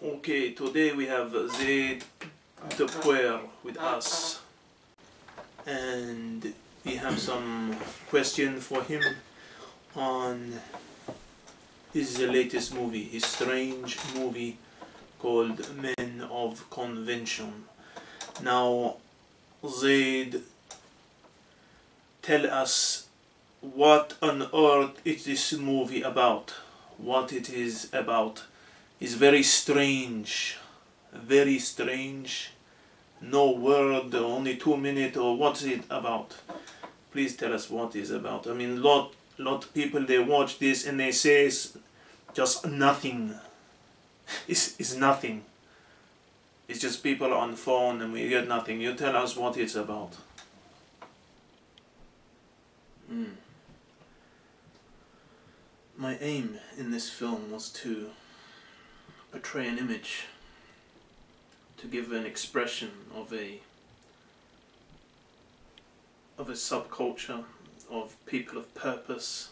Okay, today we have Zayd Depaor with us, and we have some question for him on his latest movie, his strange movie called Men of Convention. Now, Zayd, tell us what on earth is this movie about? What it is about is very strange, very strange. No word, only 2 minutes, or what's it about? Please tell us what it's about. I mean, lot of people, they watch this and they say it's just nothing. It's nothing. It's just people on the phone and we get nothing. You tell us what it's about. My aim in this film was to portray an image, to give an expression of a subculture, of people of purpose,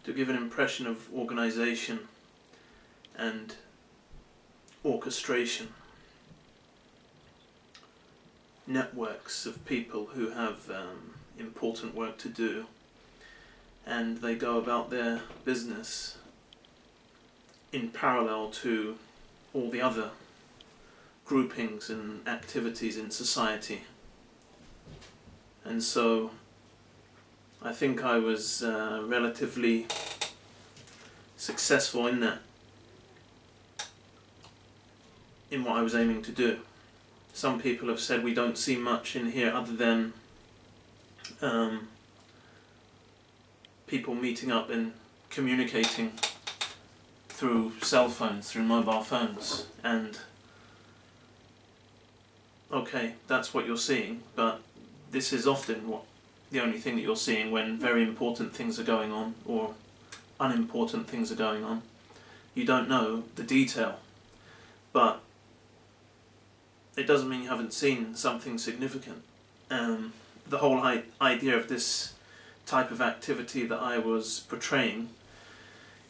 to give an impression of organization and orchestration, networks of people who have important work to do, and they go about their business in parallel to all the other groupings and activities in society. And so I think I was relatively successful in that, in what I was aiming to do. Some people have said we don't see much in here other than people meeting up and communicating through cell phones, through mobile phones, and okay, that's what you're seeing, but this is often the only thing that you're seeing when very important things are going on or unimportant things are going on. You don't know the detail, but it doesn't mean you haven't seen something significant. The whole idea of this type of activity that I was portraying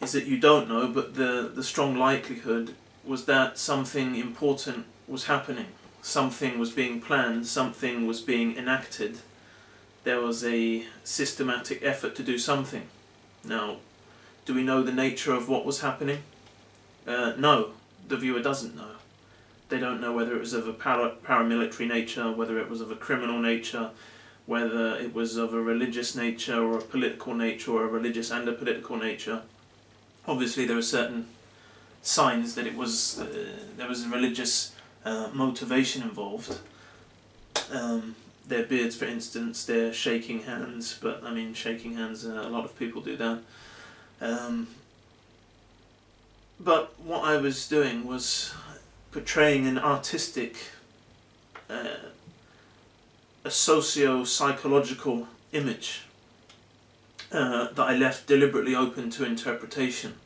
is that you don't know, but the strong likelihood was that something important was happening. Something was being planned, something was being enacted. There was a systematic effort to do something. Now, do we know the nature of what was happening? No, the viewer doesn't know. They don't know whether it was of a paramilitary nature, whether it was of a criminal nature, whether it was of a religious nature or a political nature, or a religious and a political nature. Obviously there are certain signs that it was there was a religious motivation involved. Their beards, for instance, they're shaking hands, but I mean, shaking hands, a lot of people do that. But what I was doing was portraying an artistic, a socio-psychological image that I left deliberately open to interpretation,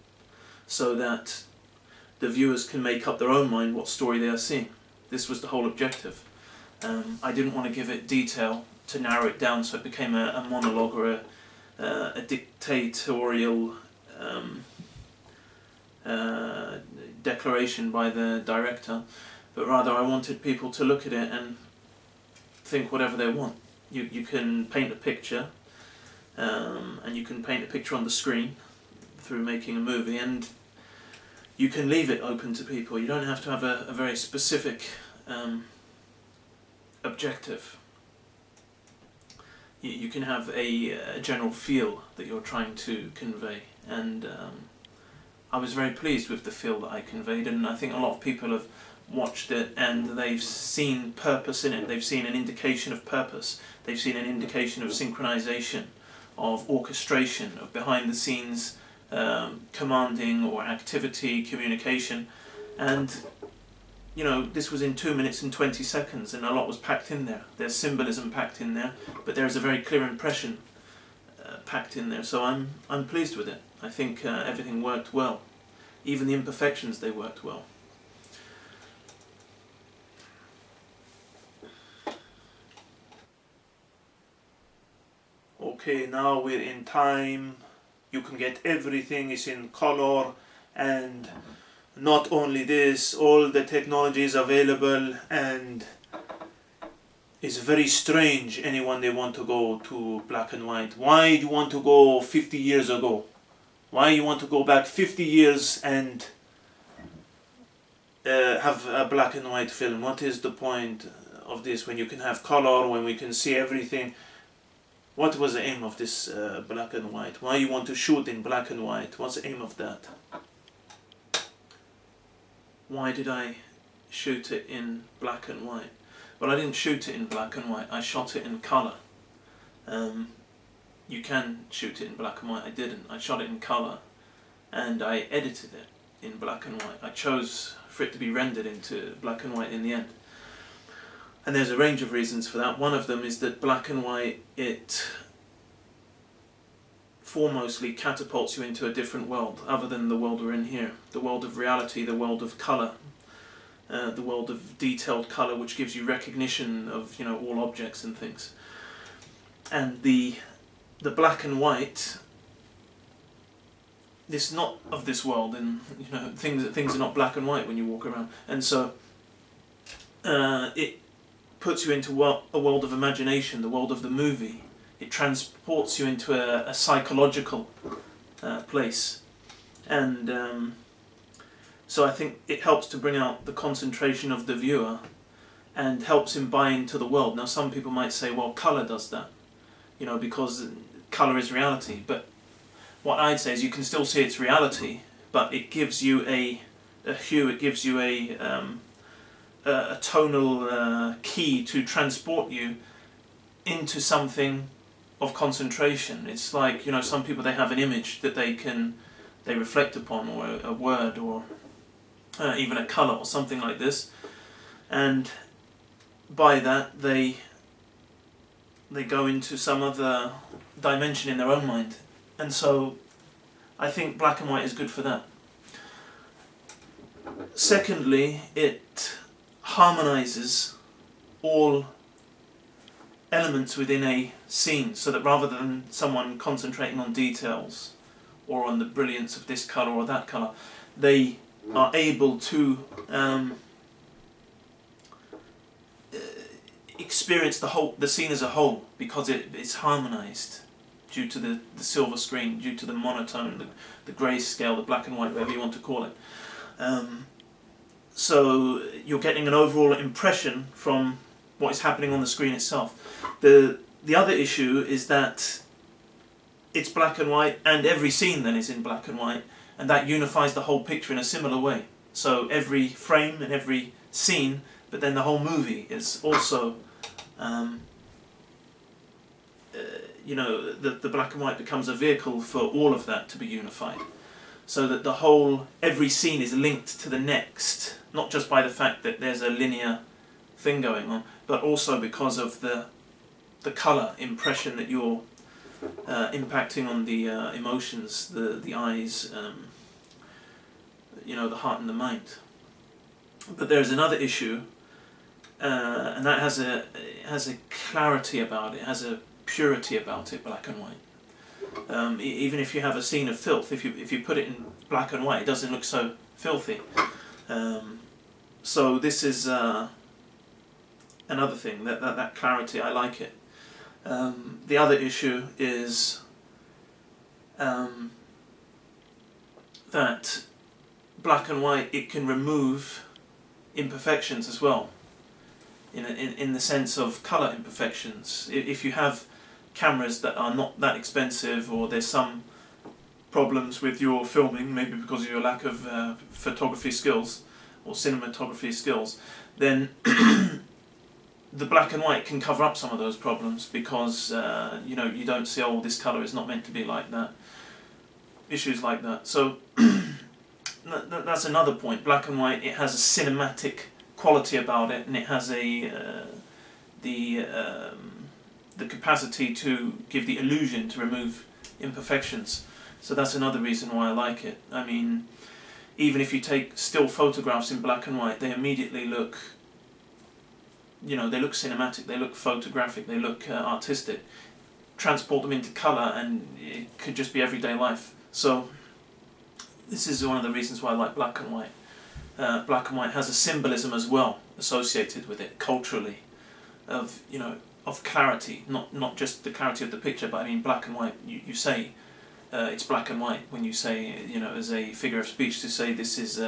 so that the viewers can make up their own mind what story they are seeing. This was the whole objective. I didn't want to give it detail to narrow it down so it became a monologue or a dictatorial declaration by the director, but rather I wanted people to look at it and think whatever they want. You can paint a picture, and you can paint a picture on the screen through making a movie, and you can leave it open to people. You don't have to have a very specific objective. You can have a general feel that you're trying to convey, and I was very pleased with the feel that I conveyed, and I think a lot of people have watched it and they've seen purpose in it. They've seen an indication of purpose. They've seen an indication of synchronization, of orchestration, of behind the scenes commanding or activity, communication. And you know, this was in 2 minutes and 20 seconds and a lot was packed in there. There's symbolism packed in there, but there's a very clear impression packed in there. So I'm pleased with it. I think everything worked well. Even the imperfections, they worked well. Okay, now we're in time. You can get everything, it's in color, and not only this, all the technology is available, and it's very strange anyone they want to go to black and white. Why do you want to go 50 years ago? Why you want to go back 50 years and have a black and white film? What is the point of this when you can have color, when we can see everything? What was the aim of this black and white? Why you want to shoot in black and white? What's the aim of that? Why did I shoot it in black and white? Well, I didn't shoot it in black and white, I shot it in colour. You can shoot it in black and white, I didn't. I shot it in colour and I edited it in black and white. I chose for it to be rendered into black and white in the end. And there's a range of reasons for that. One of them is that black and white, it foremostly catapults you into a different world other than the world we're in here. The world of reality, the world of colour, the world of detailed colour, which gives you recognition of, you know, all objects and things. And the black and white, it's not of this world, and you know, things are not black and white when you walk around. And so it puts you into a world of imagination, the world of the movie. It transports you into a psychological place. And so I think it helps to bring out the concentration of the viewer and helps him buy into the world. Now some people might say, well, colour does that, you know, because colour is reality. But what I'd say is you can still see its reality, but it gives you a hue, it gives you a tonal key to transport you into something of concentration. It's like, you know, some people, they have an image that they reflect upon, or a word, or even a colour or something like this, and by that they go into some other dimension in their own mind. And so I think black and white is good for that. Secondly, it harmonises all elements within a scene, so that rather than someone concentrating on details or on the brilliance of this colour or that colour, they are able to experience the scene as a whole, because it's harmonised due to the silver screen, due to the monotone, the grayscale, the black and white, whatever you want to call it. So you're getting an overall impression from what is happening on the screen itself. The other issue is that it's black and white, and every scene then is in black and white, and that unifies the whole picture in a similar way. So every frame and every scene, but then the whole movie is also, you know, the black and white becomes a vehicle for all of that to be unified. So that every scene is linked to the next, not just by the fact that there's a linear thing going on, but also because of the colour impression that you're impacting on the emotions, the eyes, you know, the heart and the mind. But there's another issue, and that has a clarity about it, has a purity about it, black and white. Even if you have a scene of filth, if you put it in black and white, it doesn't look so filthy. So this is another thing, that clarity, I like it. The other issue is that black and white, it can remove imperfections as well, in the sense of colour imperfections. If you have cameras that are not that expensive, or there's some problems with your filming, maybe because of your lack of photography skills or cinematography skills, then the black and white can cover up some of those problems, because you know, you don't see, oh, this colour is not meant to be like that. Issues like that. So that's another point. Black and white, it has a cinematic quality about it, and it has the capacity to give the illusion to remove imperfections. So that's another reason why I like it. I mean, even if you take still photographs in black and white, they immediately look, you know, they look cinematic, they look photographic, they look artistic. Transport them into colour and it could just be everyday life. So this is one of the reasons why I like black and white. Black and white has a symbolism as well associated with it culturally, of of clarity, not just the clarity of the picture, but I mean black and white. You say it's black and white when you say as a figure of speech to say this is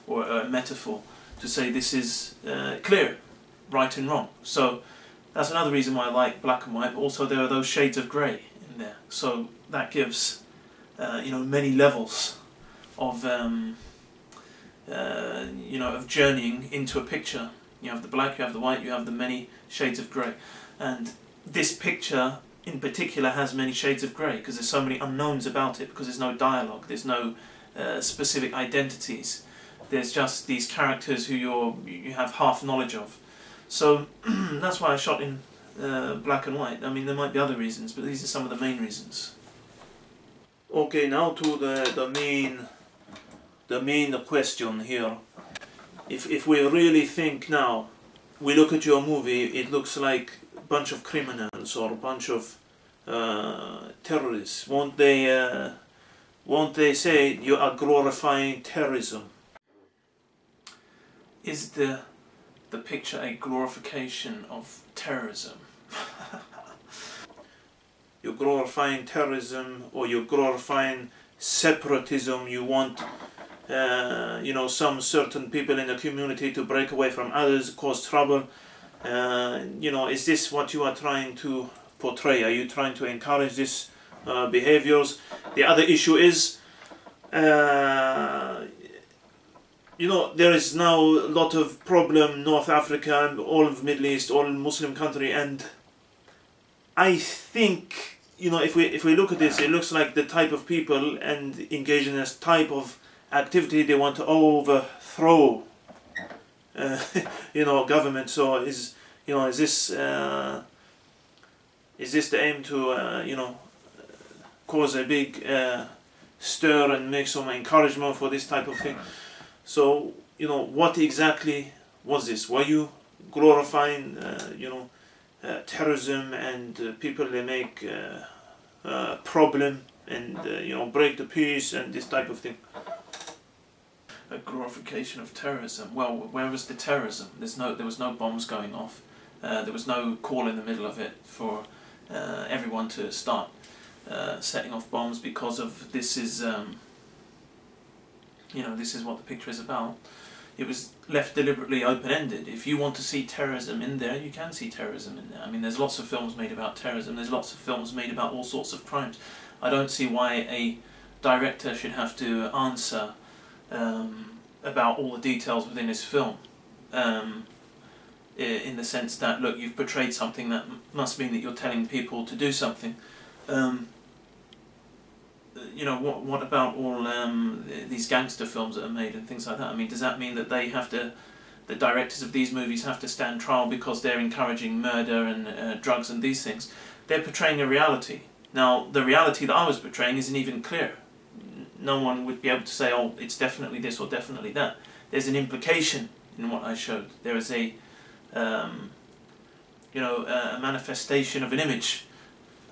or a metaphor to say this is clear, right and wrong. So that's another reason why I like black and white. But also there are those shades of grey in there, so that gives many levels of of journeying into a picture. You have the black, you have the white, you have the many shades of grey, and this picture in particular has many shades of grey because there's so many unknowns about it, because there's no dialogue, there's no specific identities, there's just these characters who you have half knowledge of. So that's why I shot in black and white. I mean, there might be other reasons, but these are some of the main reasons. Okay, now to the main question here. If we really think now, we look at your movie, it looks like a bunch of criminals or a bunch of terrorists. Won't they say you are glorifying terrorism? Is the picture a glorification of terrorism? You're glorifying terrorism, or you're glorifying separatism. You want some certain people in the community to break away from others, cause trouble. Is this what you are trying to portray? Are you trying to encourage this behaviors? The other issue is, there is now a lot of problem North Africa, all of Middle East, all Muslim country, and I think if we look at this, it looks like the type of people and engage in this type of activity they want to overthrow government. So is this the aim to cause a big stir and make some encouragement for this type of thing? So what exactly was this? Were you glorifying terrorism and people they make problem and break the peace and this type of thing? A glorification of terrorism. Well, where was the terrorism? There was no bombs going off. There was no call in the middle of it for everyone to start setting off bombs because of this is this is what the picture is about. It was left deliberately open-ended. If you want to see terrorism in there, you can see terrorism in there. I mean, there's lots of films made about terrorism. There's lots of films made about all sorts of crimes. I don't see why a director should have to answer about all the details within his film, in the sense that, look, you've portrayed something that must mean that you're telling people to do something. What about all these gangster films that are made and things like that? I mean, does that mean that the directors of these movies have to stand trial because they're encouraging murder and drugs and these things? They're portraying a reality. Now, the reality that I was portraying isn't even clear. No one would be able to say, oh, it's definitely this or definitely that. There's an implication in what I showed. There is a manifestation of an image.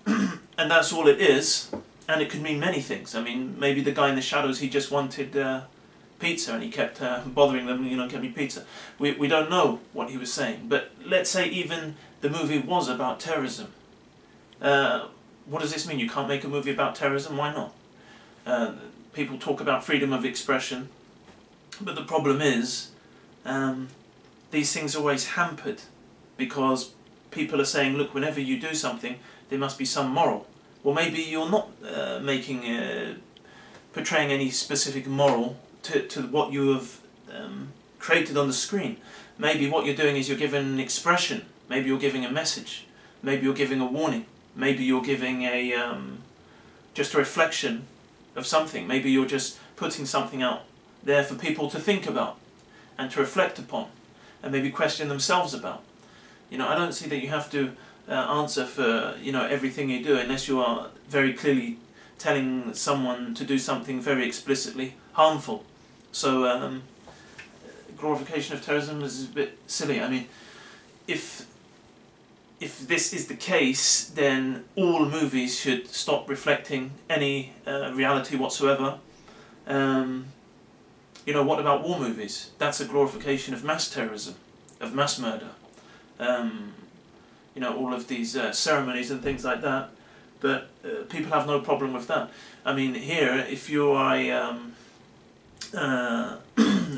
And that's all it is. And it could mean many things. I mean, maybe the guy in the shadows, he just wanted pizza and he kept bothering them, get me pizza. We don't know what he was saying. But let's say even the movie was about terrorism. What does this mean? You can't make a movie about terrorism? Why not? People talk about freedom of expression. But the problem is, these things are always hampered because people are saying, look, whenever you do something, there must be some moral. Well, maybe you're not portraying any specific moral to what you have created on the screen. Maybe what you're doing is you're giving an expression. Maybe you're giving a message. Maybe you're giving a warning. Maybe you're giving just a reflection of something. Maybe you're just putting something out there for people to think about and to reflect upon and maybe question themselves about. I don't see that you have to answer for everything you do unless you are very clearly telling someone to do something very explicitly harmful. So glorification of terrorism is a bit silly. I mean, if this is the case, then all movies should stop reflecting any reality whatsoever. You know, what about war movies? That's a glorification of mass terrorism, of mass murder. You know, all of these ceremonies and things like that. But people have no problem with that. I mean, here, if you are a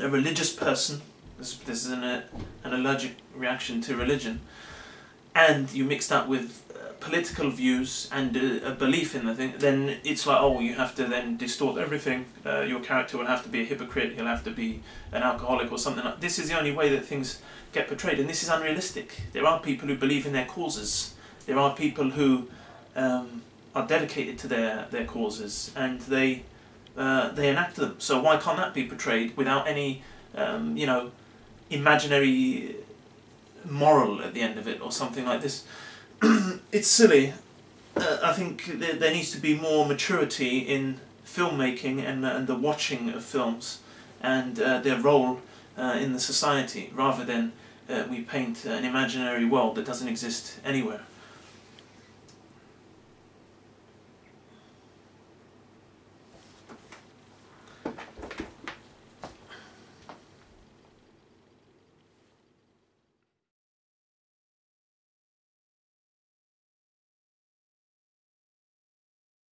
religious person, this is an allergic reaction to religion, and you mix that with political views and a belief in the thing, then it's like, oh, you have to then distort everything. Your character will have to be a hypocrite, he'll have to be an alcoholic or something like. This is the only way that things get portrayed, and this is unrealistic. There are people who believe in their causes. There are people who are dedicated to their causes, and they enact them. So why can't that be portrayed without any you know, imaginary moral at the end of it or something like this? It's silly. I think there needs to be more maturity in filmmaking and the watching of films and their role in the society, rather than we paint an imaginary world that doesn't exist anywhere.